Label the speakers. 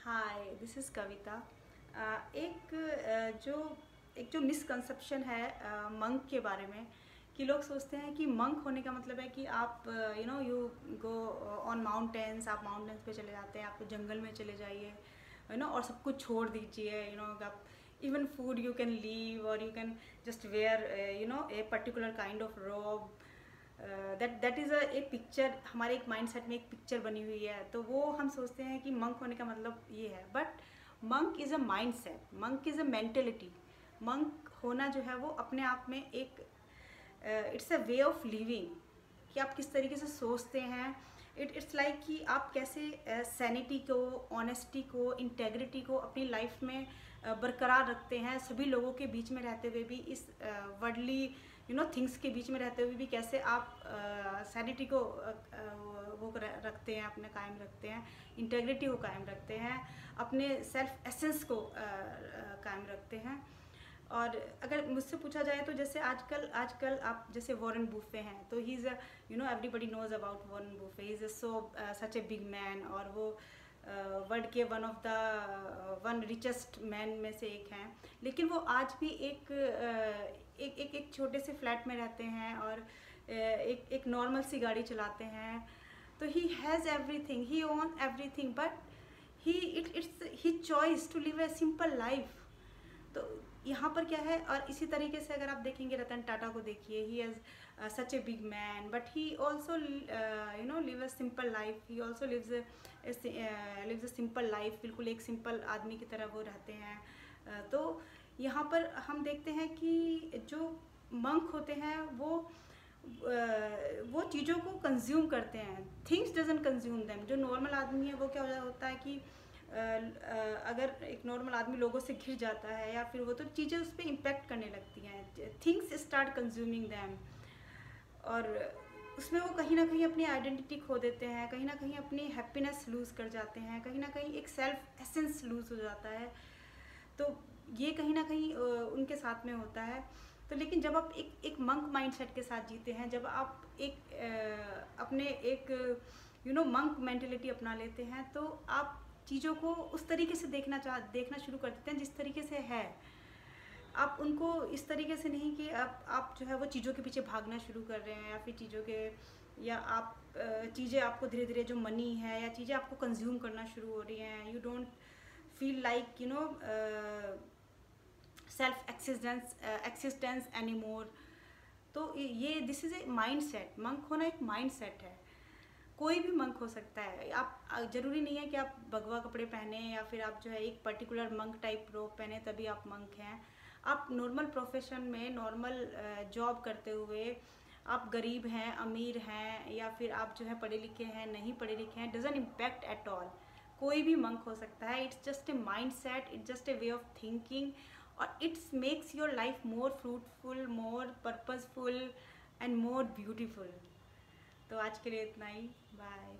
Speaker 1: Hi, this is कविता। एक जो misconception है मंक के बारे में, कि लोग सोचते हैं कि मंक होने का मतलब है कि आप यू गो ऑन माउंटेन्स, आप माउंटेन्स पे चले जाते हैं, आप जंगल में चले जाइए और सब कुछ छोड़ दीजिए। आप even food you can leave, और you can just wear a particular kind of robe. That is a picture, हमारे एक माइंडसेट में एक पिक्चर बनी हुई है, तो वो हम सोचते हैं कि मंक होने का मतलब ये है। But monk is a mindset, monk is a mentality. Monk होना जो है वो अपने आप में एक it's a way of living, कि आप किस तरीके से सोचते हैं। इट्स लाइक कि आप कैसे सैनिटी को, ऑनेस्टी को, इंटेग्रिटी को अपनी लाइफ में बरकरार रखते हैं, सभी लोगों के बीच में रहते हुए भी, इस वर्ल्डली थिंग्स के बीच में रहते हुए भी कैसे आप सैनिटी को वो रखते हैं, अपने कायम रखते हैं, इंटेग्रिटी को कायम रखते हैं, अपने सेल्फ एसेंस को कायम रखते हैं। और अगर मुझसे पूछा जाए तो जैसे आजकल आप जैसे वॉरेन बुफे हैं, तो he is everybody knows about Warren Buffett, he is such a big man, और वो वर्ल्ड के वन रिचेस्ट मैन में से एक हैं। लेकिन वो आज भी एक छोटे से फ्लैट में रहते हैं, और एक नॉर्मल सी गाड़ी चलाते हैं। तो he has everything, he own everything, but it's he choice to live a simple life. तो यहाँ पर क्या है, और इसी तरीके से अगर आप देखेंगे रतन टाटा को देखिए, he has such a big man, but he also live a simple life, he also lives a simple life, बिल्कुल एक सिंपल आदमी की तरह वो रहते हैं। तो यहाँ पर हम देखते हैं कि जो मंक होते हैं वो चीज़ों को कंज्यूम करते हैं, थिंग्स डजंट कंज्यूम देम। जो नॉर्मल आदमी है वो क्या होता है कि अगर एक नॉर्मल आदमी लोगों से घिर जाता है या फिर वो, तो चीज़ें उस पर इम्पेक्ट करने लगती हैं, थिंग्स स्टार्ट कंज्यूमिंग दैम, और उसमें वो कहीं ना कहीं अपनी आइडेंटिटी खो देते हैं, कहीं ना कहीं अपनी हैप्पीनेस लूज़ कर जाते हैं, कहीं ना कहीं एक सेल्फ एसेंस लूज़ हो जाता है। तो ये कहीं ना कहीं उनके साथ में होता है। तो लेकिन जब आप एक मंक माइंडसेट के साथ जीते हैं, जब आप अपने एक मंक मेंटेलिटी अपना लेते हैं, तो आप चीज़ों को उस तरीके से देखना शुरू कर देते हैं जिस तरीके से है। आप उनको इस तरीके से नहीं कि आप जो है वो चीज़ों के पीछे भागना शुरू कर रहे हैं, या फिर चीज़ें आपको धीरे धीरे जो मनी है या चीज़ें आपको कंज्यूम करना शुरू हो रही हैं। You don't feel like self existence any more. तो ये this is a mind set. Monk होना एक माइंड सेट है। कोई भी मंक हो सकता है। आप ज़रूरी नहीं है कि आप भगवा कपड़े पहने, या फिर आप जो है एक पर्टिकुलर मंक टाइप रोब पहने तभी आप मंक हैं। आप नॉर्मल प्रोफेशन में, नॉर्मल जॉब करते हुए, आप गरीब हैं, अमीर हैं, या फिर आप जो है पढ़े लिखे हैं, नहीं पढ़े लिखे हैं, डजंट इम्पैक्ट एट ऑल। कोई भी मंक हो सकता है। It's just a mindset, it's just a way of thinking, और it's makes your life more fruitful, more purposeful and more beautiful. तो आज के लिए इतना ही। बाय।